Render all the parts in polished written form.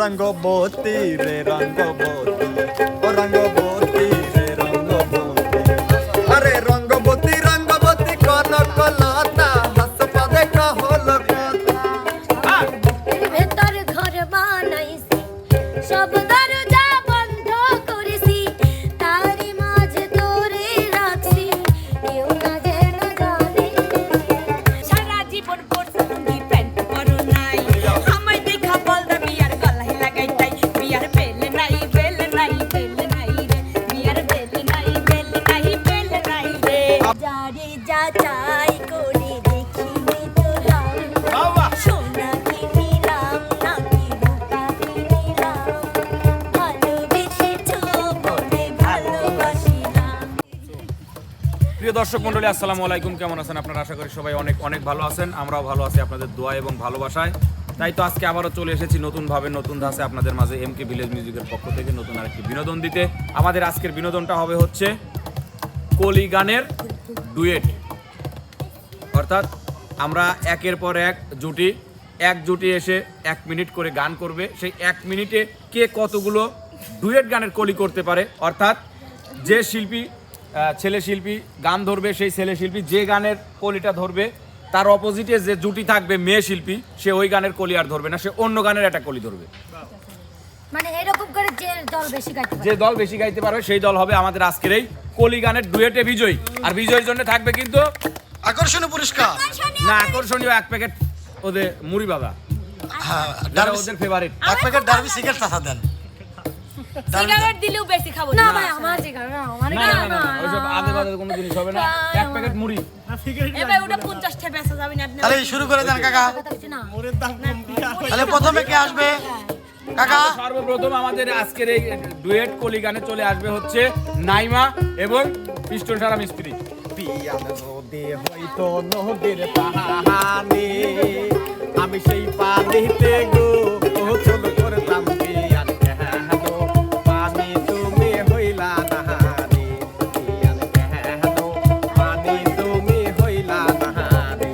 রঙ্গবতী রে রঙ্গবতী, ও রঙ্গবতী রে রঙ্গবতী, আরে রঙ্গবতী রঙ্গবতী কনকলতা হাসপাদে কহল কথা। ভেতর ঘর বানাইছি সব দরজা বন্ধ করেছি, তারি মাঝে তোরে রাখছি কেউ না যেন জানে। সারা জীবন পড়ছো তুমি প্যান্ট পরো নাই, আমায় দেখা বল দা বিয়ার গলায় লাগাই তাই। বিয়ার বেলে নাই বেলে নাই বেলে নাই রে, বিয়ার বেলে নাই বেলে নাই বেলে নাই রে। যারে যা চাই করে দেখিনি তোলাম, সোনা কিনিলাম নাকি রূপা কিনিলাম, ভালোবেসেছো বলে ভালোবাসিলাম। প্রিয় দর্শক মণ্ডলী, আসসালামু আলাইকুম। কেমন আছেন আপনারা? আশা করি সবাই অনেক অনেক ভালো আছেন। আমরাও ভালো আছি আপনাদের দোয়া এবং ভালোবাসায়। তাই তো আজকে আবারও চলে এসেছি নতুনভাবে নতুন ধাঁচে আপনাদের মাঝে এমকে ভিলেজ মিউজিকের পক্ষ থেকে নতুন আরেকটি বিনোদন দিতে। আমাদের আজকের বিনোদনটা হবে হচ্ছে কলি গানের ডুয়েট, অর্থাৎ আমরা একের পর এক জুটি এসে 1 মিনিট করে গান করবে। সেই 1 মিনিটে কে কতগুলো ডুয়েট গানের কলি করতে পারে, অর্থাৎ যে শিল্পী ছেলে শিল্পী গান ধরবে, সেই ছেলে শিল্পী যে গানের কলিটা ধরবে তার অপোজিটে যে জুটি থাকবে মেয়ে শিল্পী, সে ওই গানের কলি আর ধরবে না, সে অন্য গানের একটা কলি ধরবে। মানে এরকম করে যে দল বেশি গাইতে পারে, যে দল বেশি গাইতে পারবে সেই দল হবে আমাদের আজকের এই কলি গানের ডুয়েটে বিজয়ী। আর বিজয়ীর জন্য থাকবে কিন্তু আকর্ষণীয় পুরস্কার। না, আকর্ষণীয় 1 প্যাকেট ওদের মুড়ি বাবা, হ্যাঁ, যারা ওদের ফেভারিট। 1 প্যাকেট ডার্বি সিগারেট চাচা দেন। সিগারেট দিলেও বেশি খাবো না না। ভাই আমার সিগারেট না, আমার না না না, ওইসব আদে বাদে কোনো জিনিস হবে না। 1 প্যাকেট মুড়ি। এবার ওটা 50 টাকা বেচা যাবে না আপনি। তাহলে শুরু করে দেন কাকা। কথা কিছু না। তাহলে প্রথমে কে আসবে কাকা? সর্বপ্রথম আমাদের আজকের এই ডুয়েট কলি গানে চলে আসবে হচ্ছে নাইমা এবং পিস্টন সারা মিস্ত্রি। পিয়ান নদী হইতো নদীর পাহাড়ে, আমি সেই পানিতে গোসল করতাম। পিয়ান কেন পানি তুমি হইলা নাহারে, পিয়ান কেন পানি তুমি হইলা নাহারে।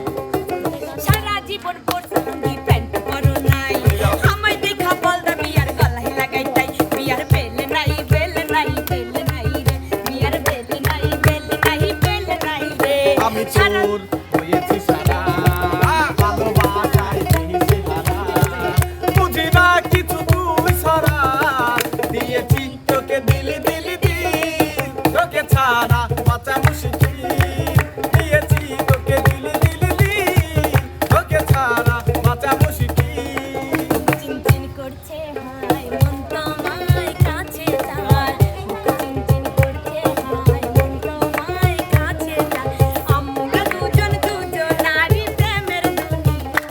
সারা জীবন পড়ছো তুমি প্যান্ট পরো নাই, আমায় দেখা বল দা বিয়ার গলায় লাগাই তাই। বিয়ার বেলে নাই বেলে নাই বেলে নাই রে, বিয়ার বেলে নাই বেলে নাই বেলে নাই রে। আমি তোর হয়েছি সারা, ভালোবাসায় দিয়েছি হারা, বুঝি না কিছু তুই সারা, দিয়েছি তোকে দিলি দিলি দিল, তোকে ছাড়া বাঁচা মুশকিল, দিয়েছি তোকে দিলি দিলি দিল, তোকে ছাড়া বাঁচা মুশকিল। চিনচিন করছে হায় মন তোমায় কাছে চায়, চিনচিন করছে হায় মন তোমায় কাছে চায়। আমরা দুজন দুজনারই প্রেমের দুনিয়া,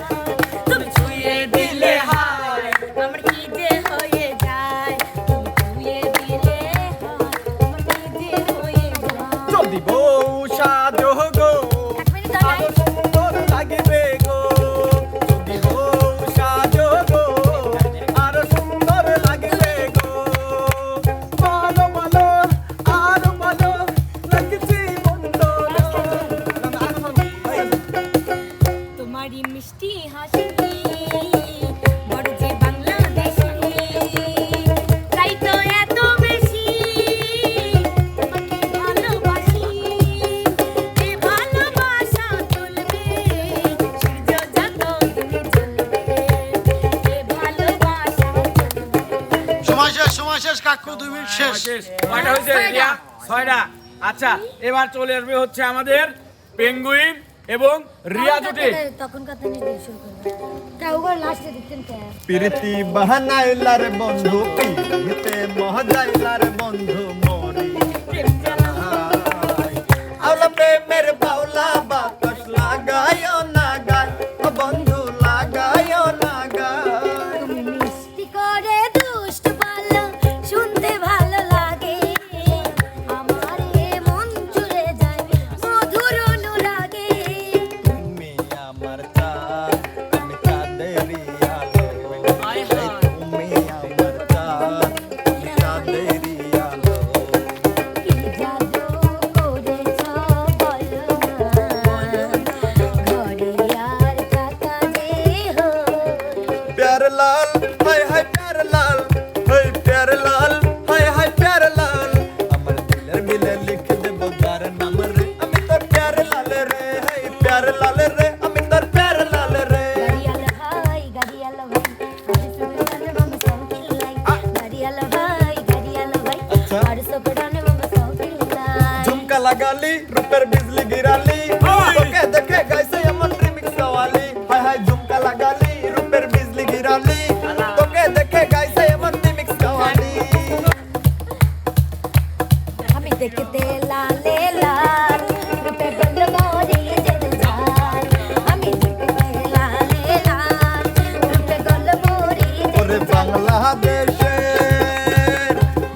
তুমি ছুঁয়ে দিলে হায় আমার কি যে হয়ে যায়। তুমি ছুঁয়ে দিলে হায় আমার কি যে হয়ে যায়। যদি বউ সাজো গো, 1 মিনিট দাও আরো সুন্দর লাগবে গো, যদি বউ সাজো গো, আরো সুন্দর লাগবে গো, বলো বলো আরো বলো লাগছি মন্দ। তোমারই মিষ্টি হাসি বড় যে বাংলাদেশি, তাই তো এত বেশি তোমাকে ভালোবাসি। এ ভালোবাসা চলবে সূর্য যত দিন চলবে, এ ভালোবাসা চলবে। সময় শেষ কাকু, 2 মিনিট শেষ। শেষ। কয়টা হয়েছে রিয়া? 6টা। আচ্ছা, এবার চলে আসবে হচ্ছে আমাদের পেঙ্গুইন এবং রিয়া জুটি। তখন কথা নিয়ে দিয়ে শুরু করবো। কেউ করে লাস্টে দেখতেন কে? প্রীতি বাহানাইলার বন্ধু, প্রীতিতে মহাজাইলার বন্ধু মরি, আওলা প্রেমের বাউলা বাতাস লাগায় না গায়, ও বন্ধু লাগায় না গায়। তুমি মিষ্টি করে দুষ্ট বলো, শুনতে ভালো লাগে, আমার এ মন জুড়ে যায় মধুর অনুরাগে। তুমি আমার চাঁদ, আমি চাঁদেরই আলো, তুমি আমার চাঁদ, আমি চাঁদেরই আলো। কি জাদু করেছ বলো না, ঘরে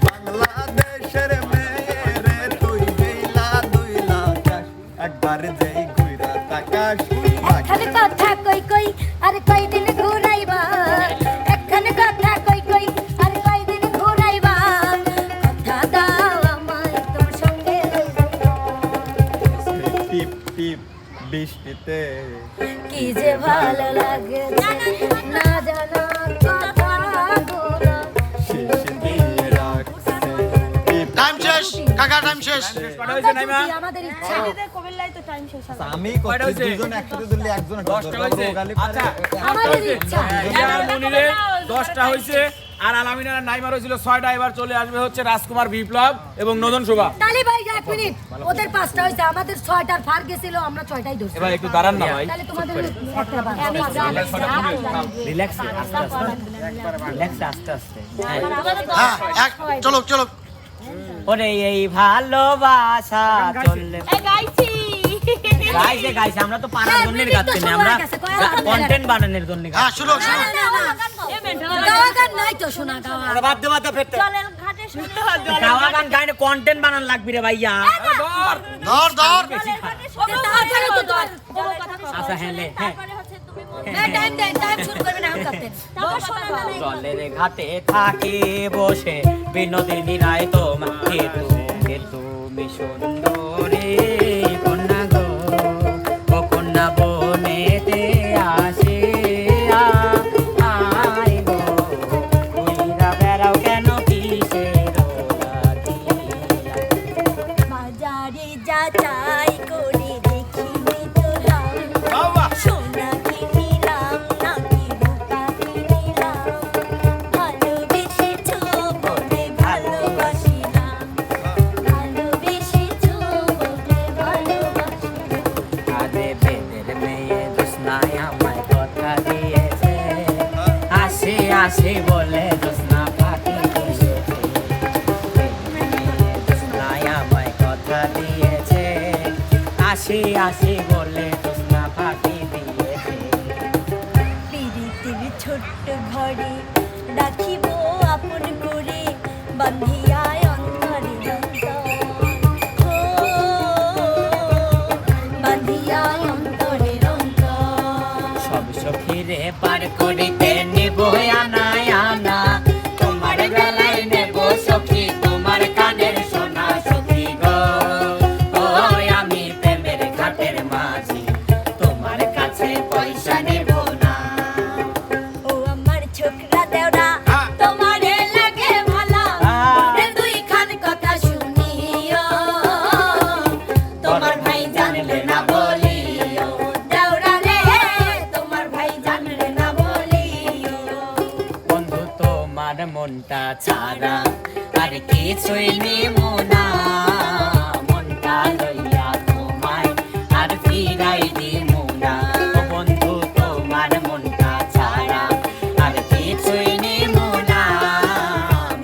বাংলাদেশের মেয়েরে তুই হেলা দুইলা চাস একবার যেই ঘুইরা তাকাস একখানে কথা কই কই আর কয়দিন ঘুরাইবা একখানে কথা কই কই আর কয়দিন ঘুরাইবা কথা দাও আমায় তোর সঙ্গে টিপ টিপ বৃষ্টিতে কি যে ভালো লাগে না জানা কথাগুলো শেষ দিয়ে রাখছে টিপ টাইম শেষ কাকা, টাইম শেষ। কটা হয়েছে নাইমা? আমাদের ইচ্ছা আমি কয়টা করছি হয়েছে? দুজন একসাথে দিলে একজন 10টা হয়েছে। আচ্ছা আমাদের ইচ্ছা এবার মনিরের 10টা হয়েছে আর আলামিনা আর নাইমার হয়েছিল 6টা। এবার চলে আসবে হচ্ছে রাজকুমার বিপ্লব এবং নদন শোভা। তালি ভাই এক মিনিট ওদের 5টা হয়েছে আমাদের 6টার ফার গেছিল আমরা 6টাই ধরছি এবার একটু দাঁড়ান না ভাই। তাহলে তোমাদের একটা বার রিল্যাক্স আস্তে আস্তে হ্যাঁ। হ্যাঁ, চলো চলো। ওরে এই ভালোবাসা চললে গাইছে আমরা তো পানার জন্য গাচ্ছি না, আমরা কন্টেন্ট বানানোর জন্য হ্যাঁ, শুনো শুনো। গাওয়া গান নাই তো শোনা গাওয়া বাদ দে ফেরতে গাওয়া গান গাইনে কন্টেন্ট বানানো লাগবে রে ভাইয়া। ধর ধর। তাড়াতাড়ি তো ধর আচ্ছা হ্যাঁ লে হ্যাঁ। টাইম শুরু করবে না এখন করতে জলের ঘাটে থাকি বসে বিনোদিনী রায় তোমাকে তুমি সুন্দরী কন্যা গো ও কন্যা বনেতে আসে আয় গো কইরা বেড়াও কেন কিসের বাজারে যা চাই করে দেখি তোলাম সোনা কিনিলাম নাকি রূপা কিনিলাম ভালোবেসেছো বলে ভালোবাসিলাম ভালোবেসেছো বলে ভালোবাসিলাম আরে বেদের মেয়ে জোসনায় আমায় কথা দিয়েছে আসে আসে বলে জোসনা ফাঁকি দিয়েছে জোসনায় আমায় কথা দিয়েছে আসে আসে বলে জোসনা ফাঁকি দিয়েছে পিরিতির ছোট্ট ঘরে রাখিব আপন করে বান্ধিয়ায় অন্তরে বান্ধিয়ায় অন্তরে সব সখীরে পার করিতে নেব আনা আনা তোমার বেলায় নেব সখী তোমার কানের সোনা সখী গো ওই আমি প্রেমের ঘাটের মাঝি তোমার কাছে পয়সা নেব না ও আমার ছোকরা দেওরা তোমারে লাগে ভালো ওদের দুই খান কথা শুনিও তোমার ভাই জানলে না বলিও দেওরা রে তোমার ভাই জানলে না বলিও বন্ধু তোমার মনটা ছাড়া আর কিছুই নেব না মনটা লইয়া তোমায় আর ফিরাই দিব না ও বন্ধু তোমার মনটা ছাড়া আর কিছুই নেব না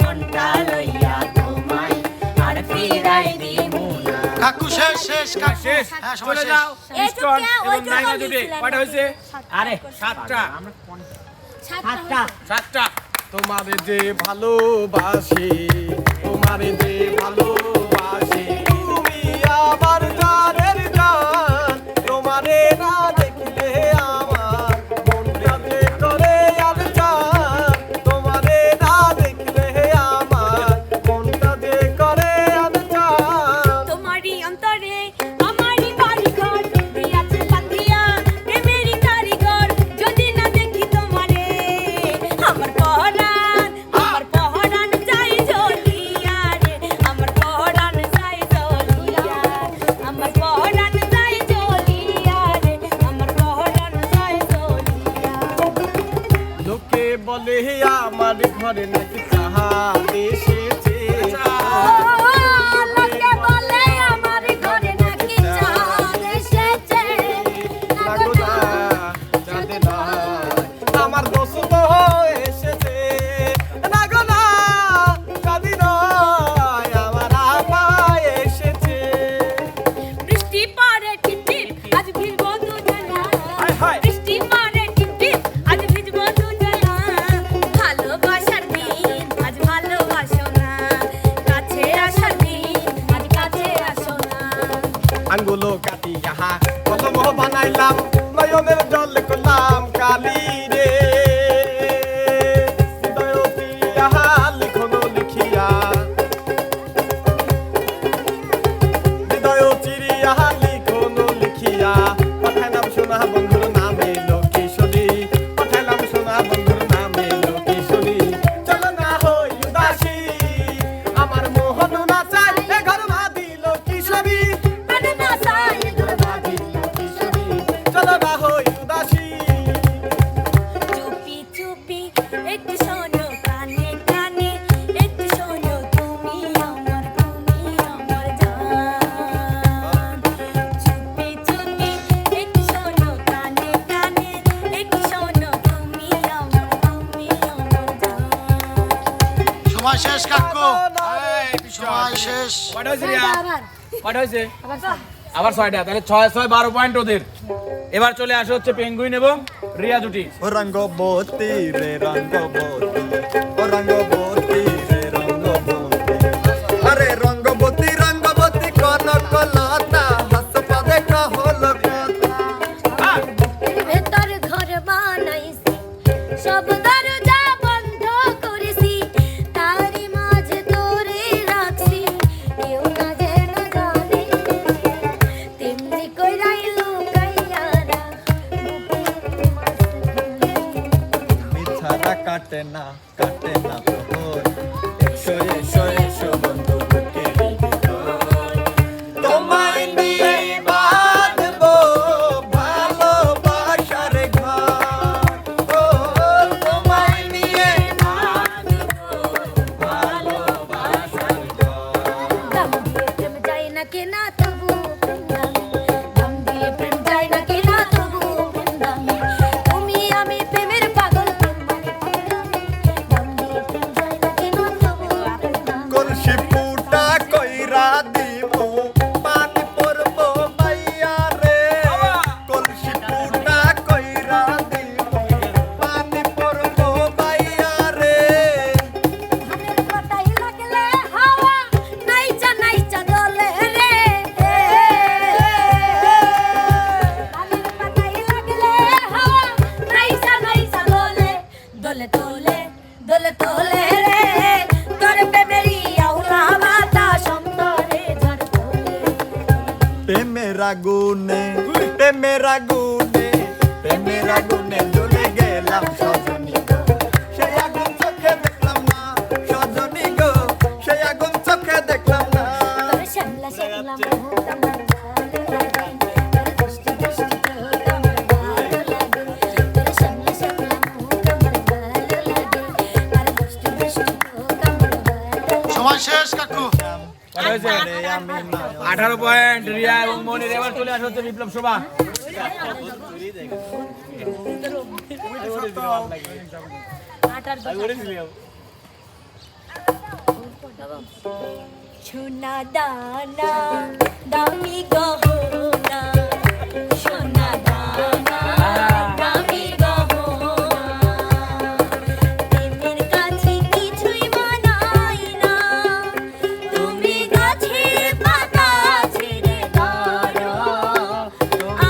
মনটা লইয়া তোমায় আর ফিরাই দিব না কাকু শেষ শেষ কাকু। শেষ হ্যাঁ, সবাই চলে শেষ। যাও ইস্টন ওই এবং তো নাইমা বলছিলাম। দুটি। কয়টা হয়েছে? আরে 7টা। সাতটা 7টা। তোমারে যে ভালোবাসি তোমারে যে ভালোবাসি তুমি আমার জানের জান তোমারে না দেখলে আমার মনটা যে করে আর চান তোমারে না দেখলে আমার মনটা যে করে আর চান তোমারই অন্তরে আমারই বাড়িঘর দিয়াছে বান্ধিয়া প্রেমেরই কারিগর যদি না দেখি তোমারে আমার পহরান যাই জ্বলিয়া রে আমার পহরান যাই জ্বলিয়া আমার পহরান যাই জ্বলিয়া রে আমার পহরান যাই জ্বলিয়া লোকে বলে আমার ঘরে নাকি চাহা এসেছে লোকে বলে আমার ঘরে নাকি চাঁদ এসেছে লাগো না চাঁদে না আমার দোস্ত এসেছে লাগো না চাঁদি নয় আমার আপা এসেছে বৃষ্টি পড়ে টিপটিপ আজ ভিজবো দুজনা বৃষ্টি পড়ে টিপটিপ আজ ভিজবো দুজনা ভালোবাসার পাইলাম নয়নের জল করলাম কালি রে হৃদয়টি আহা লিখনো লিখিয়া হৃদয় চিরিয়া লিখনো লিখিয়া পাঠাইলাম সোনা বন্ধুর নামে লোকেশ্বরী পাঠাইলাম সোনা বন্ধুর নামে লোকেশ্বরী চলো না হই উদাসী আমার মোহন না চাই এ ঘর বাঁধি লোকেশ্বরী মানে না চাই ঘর বাঁধি লোকেশ্বরী। চলো না হই উদাসী চুপি চুপি একটু শোনো কানে কানে একটু শোনো তুমি আমার জান চুপি চুপি একটু শোনো কানে কানে একটু শোনো তুমি আমার জান সময় শেষ কাকু সময় শেষ কয়টা হয়েছে রিয়া? আবার কয়টা হয়েছে? আবার স্যার। আবার 6টা, তাহলে 6-6 12 পয়েন্ট ওদের। এবার চলে আসে হচ্ছে পেঙ্গুইন এবং রিয়া জুটি। ও রঙ্গবতী রে রঙ্গবতী ও রঙ্গবতী রে রঙ্গবতী আরে রঙ্গবতী রঙ্গবতী কনক লতা হাসপাদে কহল কথা এর ভেতর ঘর বানাইছি সব দরজা বন্ধ করেছি তারি মাঝে তোরে রাখছি কেউ না যেন জানে তেমনি কইরাই লুকাইয়ারা মিছাটা কাটে না তোর এসো এসো এসো বন্ধু বুকে তোমায় নিয়ে বাঁধবো ভালোবাসার ঘর ও তোমায় নিয়ে ভালোবাসার ঘর দাম দিয়ে প্রেম যায় না কেনা তবু প্রেম দামি দাম দিয়ে প্রেম যায় না কেনা তবু প্রেম দামি তুমি আমি প্রেমের পাগল প্রেম মানে পাগলামি দাম দিয়ে প্রেম যায় না কেনা তবু প্রেম দামি কলসি পুটা কইরা দিব পানি পড়বো মাইয়া রে কলসি পুটা কইরা দিব পানি পড়বো মাইয়া রে ধানের পাতায় লাগলে হাওয়া নাইচা নাইচা দোলে রে ধানের পাতায় লাগলে হাওয়া নাইচা নাইচা দোলে দোলে তোলে দোলে তোলে রে তোর প্রেমেরই আউলা বাতাস অন্তরে ঝড় তোলে প্রেমের আগুনে জ্বলে গেলাম সজনী গো সেই আগুন চোখে দেখলাম না সজনী গো সেই আগুন চোখে দেখলাম না তোর শ্যামলা শ্যামলা মুখ আমার ভালো লাগে তোর দুষ্টি দুষ্টি চোখ আমার ভালো লাগে তোর শ্যামলা শ্যামলা মুখ আমার ভালো লাগে তোর দুষ্টি দুষ্টি চোখ আমার ভালো লাগে সময় শেষ কাকু কয়টা হয়েছে? আরে আমি না 18 পয়েন্ট রিয়া এবং মনির। এবার চলে আসে হচ্ছে বিপ্লব শোভা। সোনা দানা দামি গহনা সোনা দানা দামি গহনা প্রেমের কাছে কিছুই মানাই না তুমি গাছের পাতা ছিঁড়ে ধরো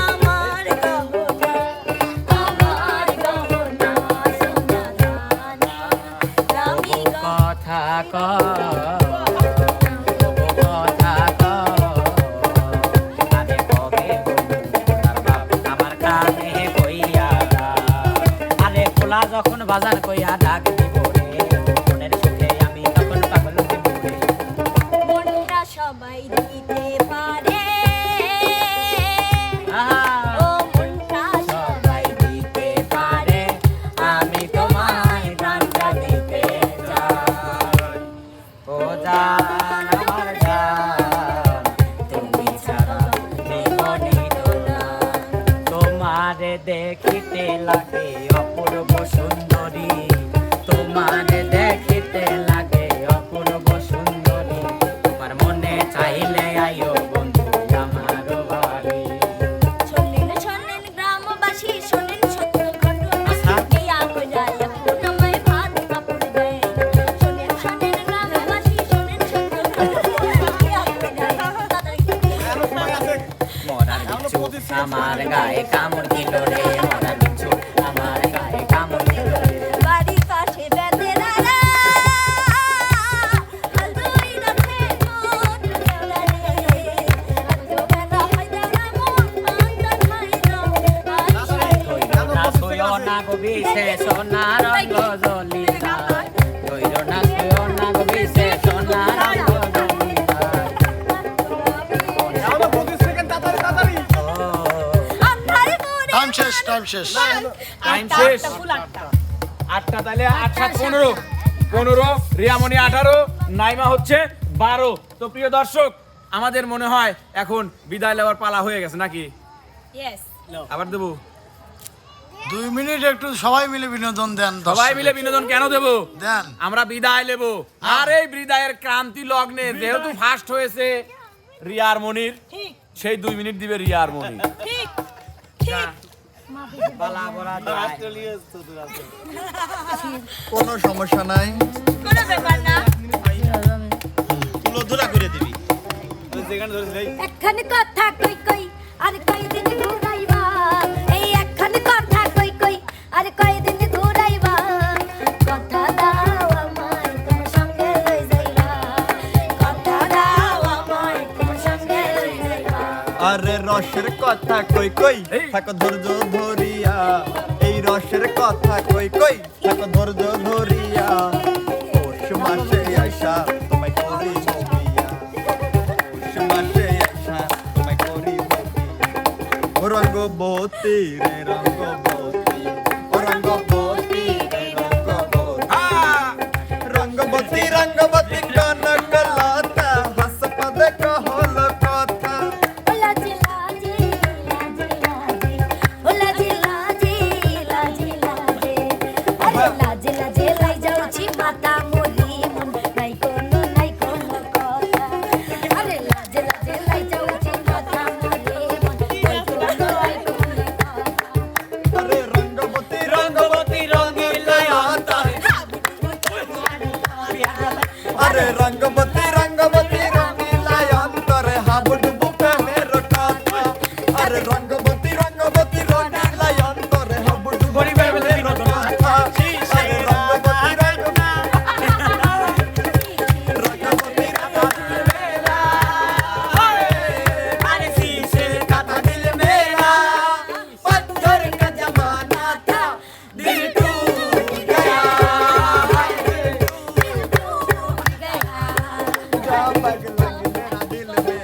আমার গহনা সোনা দানা দামি কথা কথা আরে কবে আমার কানে কইয়া আরে খোলা যখন বাজার কইয়া ডাক দিব রে মনের সুখে আমি তখন পাগল দিব রে মনটা সবাই দিতে পারে ও মনটা সবাই দিতে পারে আমি তোমায় প্রাণটা দিতে চাই ও আমার গায়ে কামড় দিল রে মরা বিচ্ছু আমার গায়ে কামড় দিল রে বাড়ির পাশে বেতেরারা দুই রাতে মন কেওড়া রে আজো বেলা হইদা মন আন্দার মাইরা না কইও না গো বিশে সোনা রঙ্গ জলি যায় কইও না গো বিশে সোনা রঙ্গ জলি যায় আমরা 25 সেকেন্ড তাড়াতাড়ি আন্ধারে মোরে টাইম শেষ টাইম শেষ টাইম শেষ 8টা তাহলে 8 7 15 15 রিয়ামণি 18 নাইমা হচ্ছে 12। তো প্রিয় দর্শক আমাদের মনে হয় এখন বিদায় নেওয়ার পালা হয়ে গেছে নাকি ইয়েস আবার দেবো 2 মিনিট একটু সবাই মিলে বিনোদন দেন সবাই মিলে বিনোদন কেন দেবো দেন আমরা বিদায় নেব আর এই বিদায়ের ক্রান্তি লগ্নে যেহেতু ফার্স্ট হয়েছে রিয়ার মনির ঠিক সেই 2 মিনিট দিবে রিয়ার মনির ঠিক ঠিক বলা বলা যায় কোনো সমস্যা নাই কোনো ব্যাপার না একখানি কথা কই কই আর কয়দিন ঘুরাইবা এই একখানি কথা কই কই আর কয়দিন ঘুরাইবা কথা দাও আমায় তোমার সঙ্গে লই যাইবা কথা দাও আমায় তোমার সঙ্গে লই যাইবা আরে রসের কথা কই কই এই। থাকো ধৈর্য ধরিয়া এই রসের কথা কই কই থাকো ধৈর্য ধরিয়া পৌষ মাসে আইসা তোমায় করি বিয়া পৌষ মাসে আইসা তোমায় করি বিয়া রঙ্গবতী রে রঙ্গবতী ও রঙ্গবতী রে রঙ্গবতী রঙ্গবতী কনক লতা হাসপদ কহল কথা ওলা জিলা জি লাজি ওলা জিলা জি লাজি লাজি আরে লাজি লাজি লাই যাউছি মাতা মোরি মন নাই কোনো কথা আরে লাজি লাজি লাই যাউছি মাতা মোরি মন নাই কোনো কথা আরে রঙ্গবতী রঙ্গবতী রঙ্গিলা আরে রঙ্গবতী রঙ্গবতী রঙ্গিলা অন্তরে হাবুডুবু প্রেমের কথা আরে রঙ্গবতী রঙ্গবতী রঙ্গিলা অন্তরে হাবুডুবু প্রেমের কথা আরে রঙ্গবতী রঙ্গবতী আরে শীশে কথা দিল মেরা पत्थर का जमाना था दिल टूट गया जा पग लग मेरा दिल में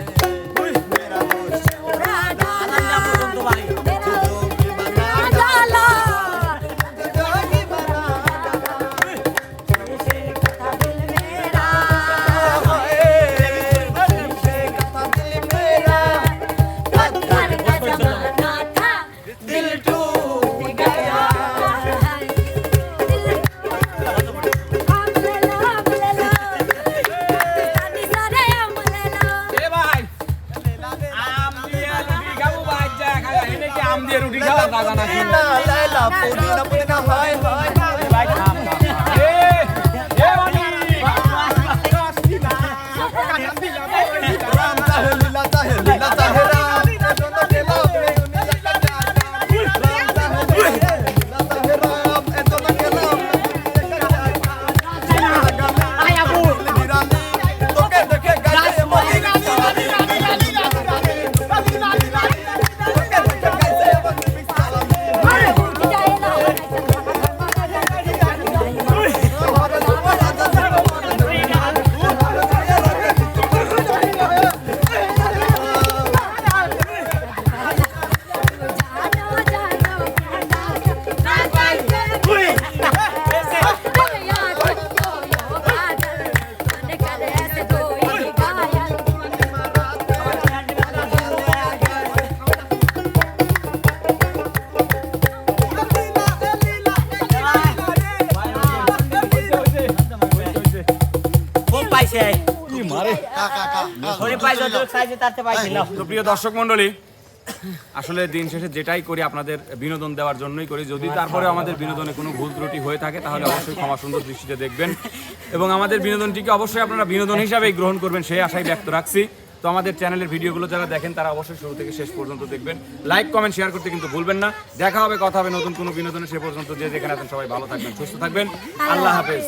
मेरा दोस्त जोगी बना जोगी बना से कथा दिल मेरा दिल टूट गया এ ভাই আম দিয়ে রুটি খাবো ভাই যা খাওয়া এনে কি আম দিয়ে রুটি খাওয়া দাদা নাকি ना लैला पुदीना पुदीना हाय हाय ভাই থাম এ মনি राम चाहे लीला चाहे लीला चाहे राम दोनों खेला अपने दुनिया का जान राम चाहे लीला चाहे राम ए दोनों खेला अपने दुनिया का जान आया बोल निराली तो के देखे कैसे मोदी का सवारी तो के देखे कैसे बंदी बिस्तारा খুব পাইছে কাকা ধরে পাই যত সাইজে তাতে পাইছিল তো প্রিয় দর্শক মণ্ডলী আসলে দিন শেষে যেটাই করি আপনাদের বিনোদন দেওয়ার জন্যই করি যদি তারপরে আমাদের বিনোদনে কোনো ভুল ত্রুটি হয়ে থাকে তাহলে অবশ্যই ক্ষমা সুন্দর দৃষ্টিতে দেখবেন এবং আমাদের বিনোদনটিকে অবশ্যই আপনারা বিনোদন হিসাবেই গ্রহণ করবেন সেই আশাই ব্যক্ত রাখছি তো আমাদের চ্যানেলের ভিডিওগুলো যারা দেখেন তারা অবশ্যই শুরু থেকে শেষ পর্যন্ত দেখবেন, লাইক কমেন্ট শেয়ার করতে কিন্তু ভুলবেন না। দেখা হবে, কথা হবে নতুন কোনো বিনোদনে। সে পর্যন্ত যে যেখানে আছেন সবাই ভালো থাকবেন, সুস্থ থাকবেন। আল্লাহ হাফেজ।